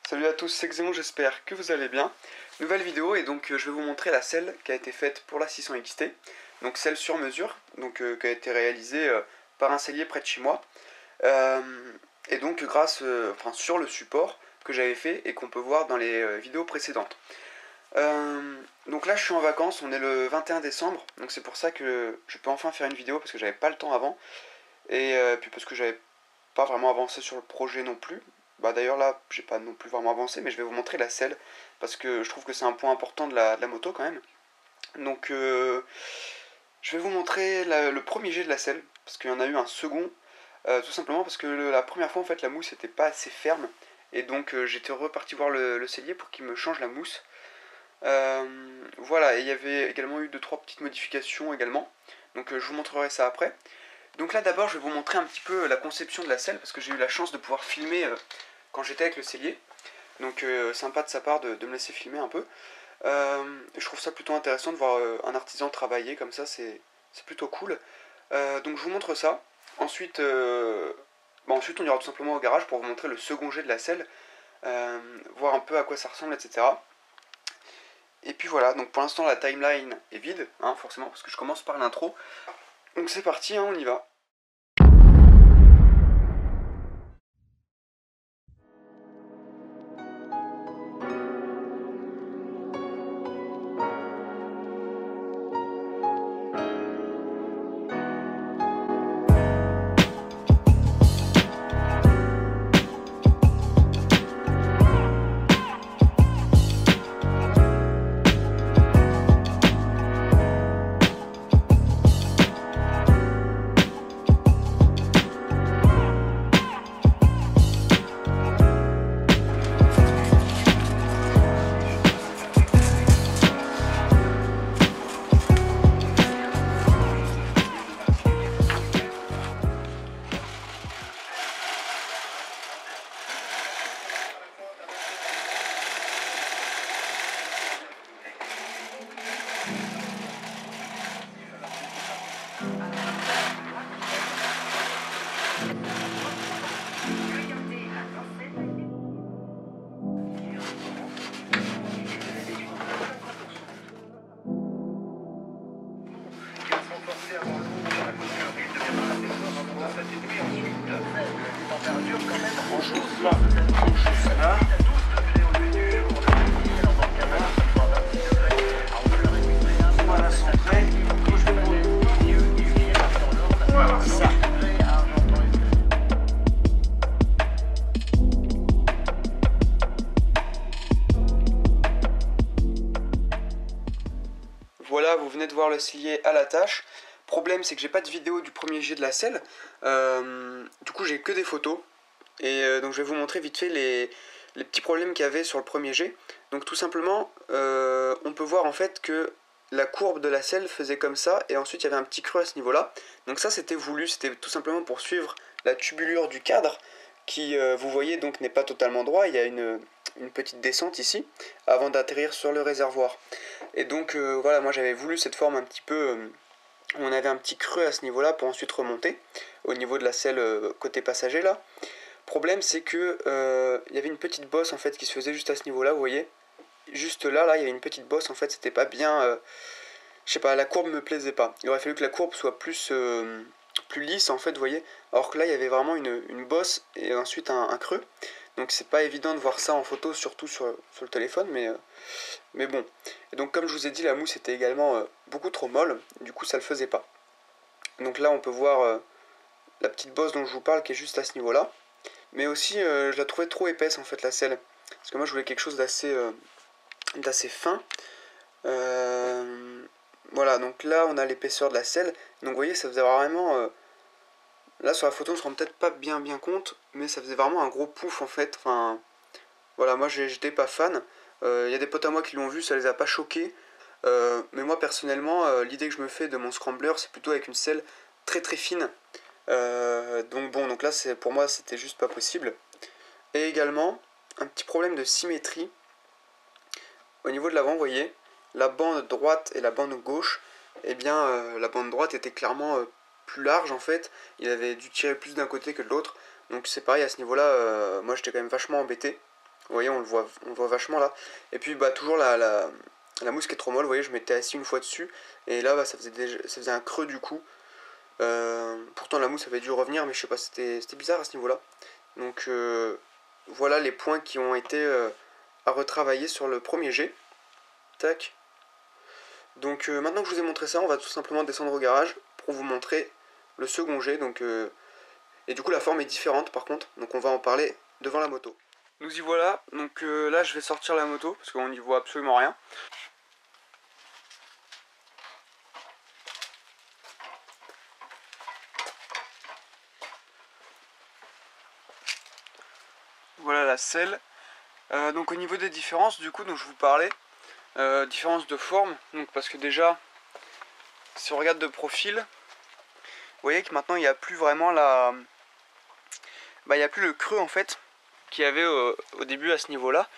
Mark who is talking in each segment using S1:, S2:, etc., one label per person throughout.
S1: Salut à tous, c'est Xémon, j'espère que vous allez bien. Nouvelle vidéo et donc je vais vous montrer la selle qui a été faite pour la 600 XT. Donc selle sur mesure, donc qui a été réalisée par un sellier près de chez moi. Et donc sur le support que j'avais fait et qu'on peut voir dans les vidéos précédentes. Donc là je suis en vacances, on est le 21 décembre, donc c'est pour ça que je peux enfin faire une vidéo parce que j'avais pas le temps avant. Et puis parce que j'avais pas vraiment avancé sur le projet non plus. Bah d'ailleurs là j'ai pas non plus vraiment avancé, mais je vais vous montrer la selle parce que je trouve que c'est un point important de la moto quand même. Donc je vais vous montrer le premier jet de la selle parce qu'il y en a eu un second, tout simplement parce que la première fois en fait la mousse était pas assez ferme et donc j'étais reparti voir le sellier pour qu'il me change la mousse. Voilà, et il y avait également eu 2-3 petites modifications également, donc je vous montrerai ça après. Donc là d'abord je vais vous montrer un petit peu la conception de la selle parce que j'ai eu la chance de pouvoir filmer quand j'étais avec le sellier. Donc sympa de sa part de me laisser filmer un peu. Je trouve ça plutôt intéressant de voir un artisan travailler comme ça, c'est plutôt cool. Donc je vous montre ça. Ensuite on ira tout simplement au garage pour vous montrer le second jet de la selle, voir un peu à quoi ça ressemble, etc. Et puis voilà, donc pour l'instant la timeline est vide, hein, forcément parce que je commence par l'intro. Donc c'est parti, hein, on y va. Voilà, vous venez de voir le sellier à la tâche. Problème, c'est que j'ai pas de vidéo du premier jet de la selle. Du coup, j'ai que des photos. Et donc, je vais vous montrer vite fait les petits problèmes qu'il y avait sur le premier jet. Donc, tout simplement, on peut voir en fait que la courbe de la selle faisait comme ça. Et ensuite, il y avait un petit creux à ce niveau-là. Donc, ça, c'était voulu. C'était tout simplement pour suivre la tubulure du cadre qui, vous voyez, donc n'est pas totalement droit. Il y a une petite descente ici avant d'atterrir sur le réservoir. Et donc voilà, moi j'avais voulu cette forme un petit peu où on avait un petit creux à ce niveau là pour ensuite remonter au niveau de la selle côté passager là. Problème, c'est que il y avait une petite bosse en fait qui se faisait juste à ce niveau là, vous voyez, juste là il y avait une petite bosse en fait, c'était pas bien, je sais pas, la courbe me plaisait pas. Il aurait fallu que la courbe soit plus lisse en fait, vous voyez, alors que là il y avait vraiment une bosse et ensuite un creux. Donc c'est pas évident de voir ça en photo, surtout sur le téléphone, mais bon. Et donc comme je vous ai dit, la mousse était également beaucoup trop molle, du coup ça le faisait pas. Donc là on peut voir la petite bosse dont je vous parle qui est juste à ce niveau-là. Mais aussi je la trouvais trop épaisse en fait la selle. Parce que moi je voulais quelque chose d'assez fin. Voilà, donc là on a l'épaisseur de la selle. Donc vous voyez, ça faisait vraiment... Là sur la photo on se rend peut-être pas bien compte, mais ça faisait vraiment un gros pouf en fait. Enfin, voilà, moi j'étais pas fan. Y a des potes à moi qui l'ont vu, ça les a pas choqués. Mais moi personnellement, l'idée que je me fais de mon scrambler, c'est plutôt avec une selle très très fine. Donc bon, donc là pour moi c'était juste pas possible. Et également un petit problème de symétrie au niveau de l'avant, vous voyez, la bande droite et la bande gauche, eh bien la bande droite était clairement plus large en fait, il avait dû tirer plus d'un côté que de l'autre, donc c'est pareil à ce niveau là, moi j'étais quand même vachement embêté. Vous voyez, on le voit vachement là. Et puis bah toujours la mousse qui est trop molle, vous voyez, je m'étais assis une fois dessus. Et là, bah, ça faisait un creux du coup. Pourtant la mousse avait dû revenir, mais je sais pas, c'était bizarre à ce niveau-là. Donc voilà les points qui ont été à retravailler sur le premier jet. Tac. Donc maintenant que je vous ai montré ça, on va tout simplement descendre au garage pour vous montrer le second jet. Donc, et du coup la forme est différente par contre, donc on va en parler devant la moto. Nous y voilà, donc là je vais sortir la moto parce qu'on n'y voit absolument rien. Voilà la selle. Donc au niveau des différences du coup dont je vous parlais, différence de forme, donc parce que déjà si on regarde de profil, vous voyez que maintenant il n'y a plus vraiment il n'y a plus le creux en fait qu'il y avait au début à ce niveau-là.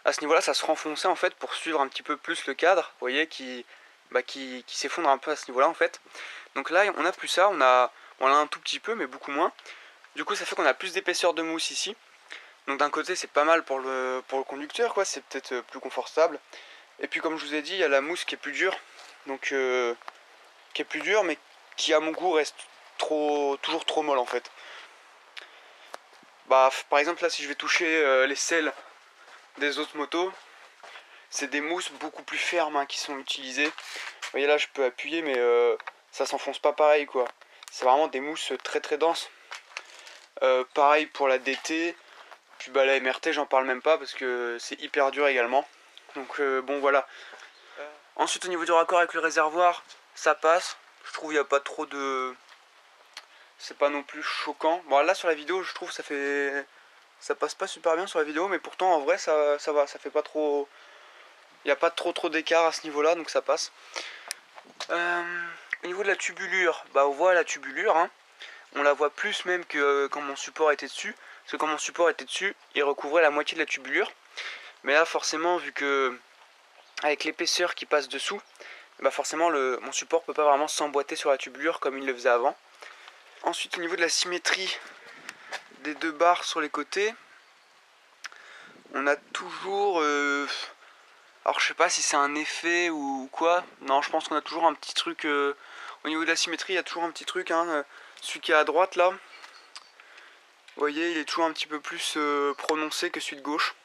S1: À ce niveau-là, ça se renfonçait en fait pour suivre un petit peu plus le cadre, vous voyez, qui s'effondre un peu à ce niveau-là en fait. Donc là, on n'a plus ça, on a un tout petit peu, mais beaucoup moins. Du coup, ça fait qu'on a plus d'épaisseur de mousse ici. Donc d'un côté, c'est pas mal pour le conducteur, quoi, c'est peut-être plus confortable. Et puis comme je vous ai dit, il y a la mousse qui est plus dure, donc qui est plus dure, mais qui à mon goût reste toujours trop molle en fait. Bah, par exemple là, si je vais toucher les selles des autres motos, c'est des mousses beaucoup plus fermes hein, qui sont utilisées. Vous voyez là, je peux appuyer, mais ça s'enfonce pas pareil quoi. C'est vraiment des mousses très très denses. Pareil pour la DT, puis bah, la MRT, j'en parle même pas parce que c'est hyper dur également. Donc bon voilà. Ensuite au niveau du raccord avec le réservoir, ça passe. Je trouve il n'y a pas trop de... C'est pas non plus choquant. Bon là sur la vidéo je trouve ça passe pas super bien sur la vidéo, mais pourtant en vrai ça va, ça fait pas trop... Il n'y a pas trop d'écart à ce niveau là, donc ça passe. Au niveau de la tubulure, bah on voit la tubulure, hein. On la voit plus même que quand mon support était dessus. Parce que quand mon support était dessus, il recouvrait la moitié de la tubulure. Mais là forcément, vu que avec l'épaisseur qui passe dessous, bah forcément mon support peut pas vraiment s'emboîter sur la tubulure comme il le faisait avant. Ensuite au niveau de la symétrie des deux barres sur les côtés, on a toujours... alors je sais pas si c'est un effet ou quoi. Non, je pense qu'on a toujours un petit truc... au niveau de la symétrie, il y a toujours un petit truc. Hein, celui qui est à droite là, vous voyez, il est toujours un petit peu plus prononcé que celui de gauche.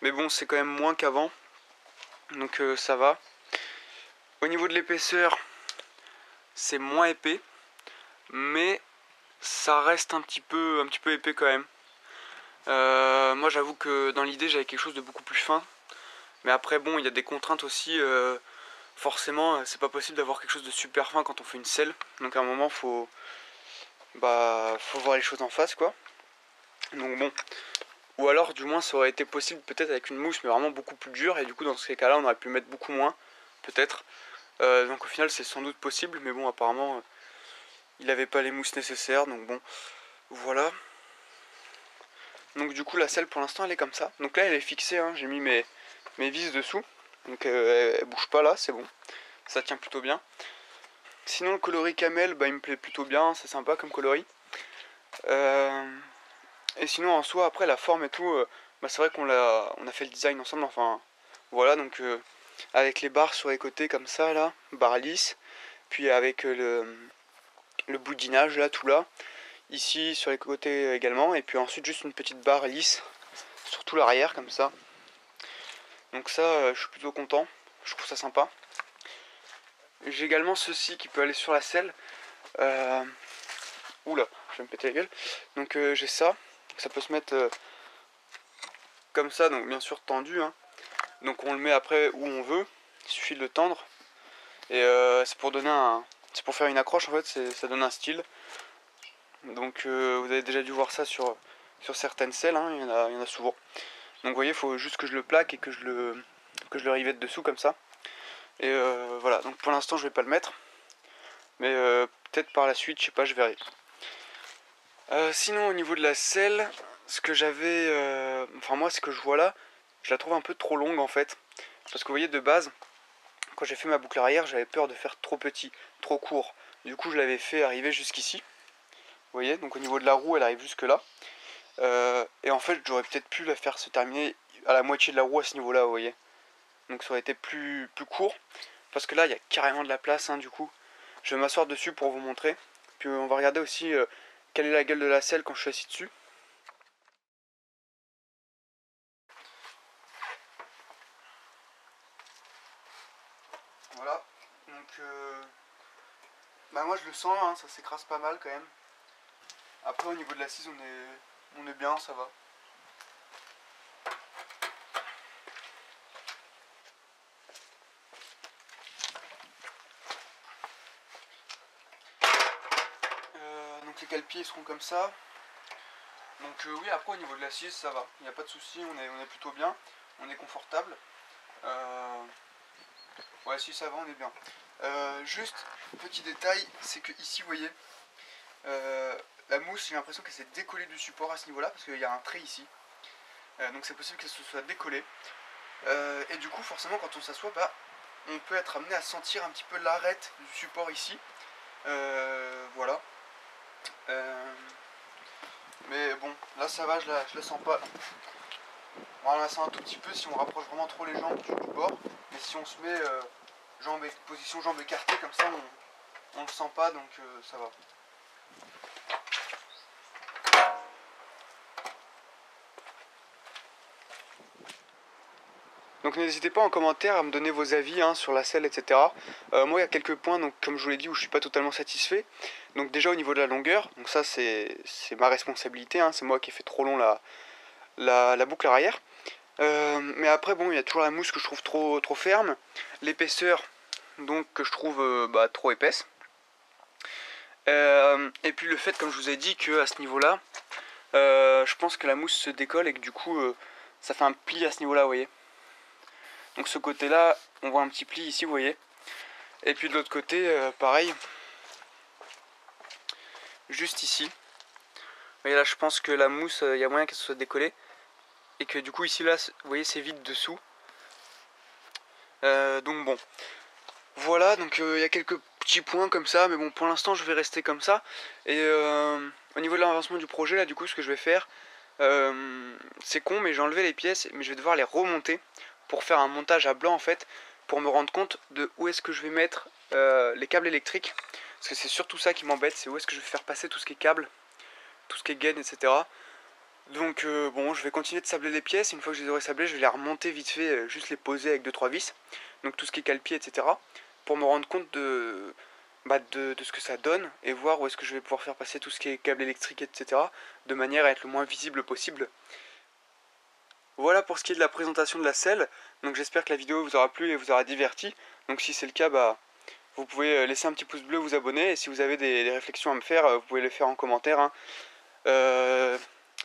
S1: Mais bon, c'est quand même moins qu'avant. Donc ça va. Au niveau de l'épaisseur, c'est moins épais. Mais ça reste un petit peu épais quand même. Moi j'avoue que dans l'idée j'avais quelque chose de beaucoup plus fin. Mais après bon, il y a des contraintes aussi. Forcément, c'est pas possible d'avoir quelque chose de super fin quand on fait une selle. Donc à un moment, faut voir les choses en face quoi. Donc bon. Ou alors du moins ça aurait été possible peut-être avec une mousse mais vraiment beaucoup plus dure. Et du coup dans ces cas là on aurait pu mettre beaucoup moins. Peut-être. Donc au final c'est sans doute possible. Mais bon apparemment il n'avait pas les mousses nécessaires. Donc bon. Voilà. Donc du coup la selle pour l'instant elle est comme ça. Donc là elle est fixée. Hein. J'ai mis mes vis dessous. Donc elle bouge pas là. C'est bon. Ça tient plutôt bien. Sinon le coloris camel bah, il me plaît plutôt bien. C'est sympa comme coloris. Et sinon en soi après la forme et tout, bah, c'est vrai qu'on a fait le design ensemble, enfin voilà, donc avec les barres sur les côtés comme ça là, barres lisses, puis avec le boudinage là, tout là, ici sur les côtés également, et puis ensuite juste une petite barre lisse sur tout l'arrière comme ça. Donc ça je suis plutôt content, je trouve ça sympa. J'ai également ceci qui peut aller sur la selle. Oula, je vais me péter la gueule. Donc j'ai ça. Ça peut se mettre comme ça, donc bien sûr tendu. Hein. Donc on le met après où on veut. Il suffit de le tendre. Et c'est pour donner c'est pour faire une accroche en fait. Ça donne un style. Donc vous avez déjà dû voir ça sur certaines selles. Hein. Il y en a souvent. Donc vous voyez, il faut juste que je le plaque et que je le rivette dessous comme ça. Et voilà. Donc pour l'instant je vais pas le mettre. Mais peut-être par la suite, je sais pas, je verrai. Sinon au niveau de la selle, ce que j'avais... enfin moi ce que je vois là, je la trouve un peu trop longue en fait. Parce que vous voyez de base, quand j'ai fait ma boucle arrière, j'avais peur de faire trop petit, trop court. Du coup je l'avais fait arriver jusqu'ici. Vous voyez, donc au niveau de la roue elle arrive jusque là. Et en fait j'aurais peut-être pu la faire se terminer à la moitié de la roue à ce niveau là, vous voyez. Donc ça aurait été plus court, parce que là il y a carrément de la place, hein, du coup. Je vais m'asseoir dessus pour vous montrer. Puis on va regarder aussi quelle est la gueule de la selle quand je suis assis dessus. Voilà, donc bah moi je le sens, hein, ça s'écrase pas mal quand même. Après au niveau de l'assise on est bien, ça va. Donc les cale-pieds seront comme ça. Donc oui, après au niveau de l'assise ça va, il n'y a pas de souci, on est plutôt bien, on est confortable. Ouais, si ça va, on est bien. Juste petit détail, c'est que ici vous voyez, la mousse, j'ai l'impression qu'elle s'est décollée du support à ce niveau là, parce qu'il y a un trait ici. Donc c'est possible qu'elle se soit décollée. Et du coup forcément quand on s'assoit, bah, on peut être amené à sentir un petit peu l'arête du support ici. Voilà. Mais bon, là ça va, je la sens pas. On la sent un tout petit peu si on rapproche vraiment trop les jambes du bord. Mais si on se met position jambes écartées comme ça, on le sent pas, donc ça va. Donc n'hésitez pas en commentaire à me donner vos avis, hein, sur la selle, etc. Moi il y a quelques points, donc, comme je vous l'ai dit, où je suis pas totalement satisfait. Donc déjà au niveau de la longueur, donc ça c'est ma responsabilité, hein, c'est moi qui ai fait trop long la boucle arrière. Mais après bon, il y a toujours la mousse que je trouve trop ferme, l'épaisseur donc que je trouve trop épaisse. Et puis le fait, comme je vous ai dit, que à ce niveau-là, je pense que la mousse se décolle et que du coup ça fait un pli à ce niveau-là, vous voyez. Donc ce côté-là, on voit un petit pli ici, vous voyez. Et puis de l'autre côté, pareil, juste ici. Et là, je pense que la mousse, il y a moyen qu'elle se soit décollée. Et que du coup, ici, là, vous voyez, c'est vide dessous. Donc bon. Voilà, donc il y a quelques petits points comme ça. Mais bon, pour l'instant, je vais rester comme ça. Et au niveau de l'avancement du projet, là, du coup, ce que je vais faire, c'est con, mais j'ai enlevé les pièces. Mais je vais devoir les remonter pour faire un montage à blanc, en fait. Pour me rendre compte de où est-ce que je vais mettre les câbles électriques. Parce que c'est surtout ça qui m'embête, c'est où est-ce que je vais faire passer tout ce qui est câble, tout ce qui est gaine, etc. Donc bon, je vais continuer de sabler les pièces. Une fois que je les aurai sablées, je vais les remonter vite fait, juste les poser avec 2-3 vis. Donc tout ce qui est cale-pied, etc. Pour me rendre compte de ce que ça donne et voir où est-ce que je vais pouvoir faire passer tout ce qui est câble électrique, etc. De manière à être le moins visible possible. Voilà pour ce qui est de la présentation de la selle. Donc j'espère que la vidéo vous aura plu et vous aura diverti. Donc si c'est le cas, bah, vous pouvez laisser un petit pouce bleu, vous abonner. Et si vous avez des réflexions à me faire, vous pouvez les faire en commentaire, hein.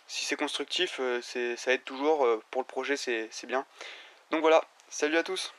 S1: Si c'est constructif, ça aide toujours. Pour le projet, c'est bien. Donc voilà, salut à tous.